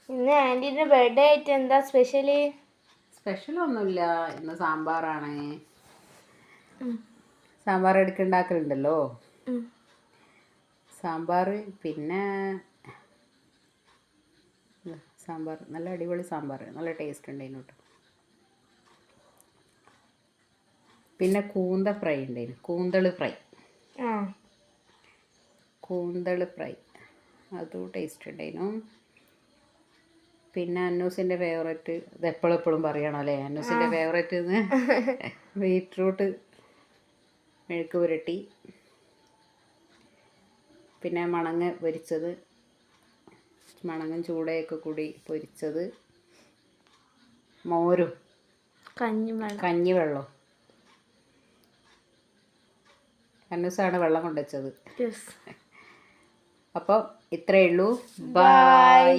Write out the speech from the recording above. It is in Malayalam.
ഇന്ന് ആൻറ്റീൻ്റെ ബർത്ത്ഡേ ആയിട്ട് എന്താ സ്പെഷ്യല്? സ്പെഷ്യലൊന്നുമില്ല, ഇന്ന് സാമ്പാറാണ്. സാമ്പാർ എടുക്കുണ്ടാക്കലുണ്ടല്ലോ. സാമ്പാർ, പിന്നെ സാമ്പാർ നല്ല അടിപൊളി സാമ്പാർ, നല്ല ടേസ്റ്റ് ഉണ്ടായിരുന്നു കേട്ടോ. പിന്നെ കൂന്ത ഫ്രൈ ഉണ്ടായിരുന്നു, കൂന്തൾ ഫ്രൈ അതും ടേസ്റ്റ് ഉണ്ടായിരുന്നു. പിന്നെ അന്നൂസിൻ്റെ ഫേവറേറ്റ്, ഇത് എപ്പോഴും പറയണം അല്ലേ, അന്നൂസിൻ്റെ ഫേവറേറ്റ് എന്ന് ബീറ്റ്റൂട്ട് മെഴുക്ക് പുരട്ടി, പിന്നെ മണങ്ങ പൊരിച്ചത്, മണങ്ങും ചൂടയൊക്കെ കൂടി പൊരിച്ചത്, മോരും കഞ്ഞിവെള്ളം. അന്നൂസാണ് വെള്ളം കൊണ്ടുവച്ചത്. അപ്പോൾ ഇത്രയേ ഉള്ളൂ. ബൈ.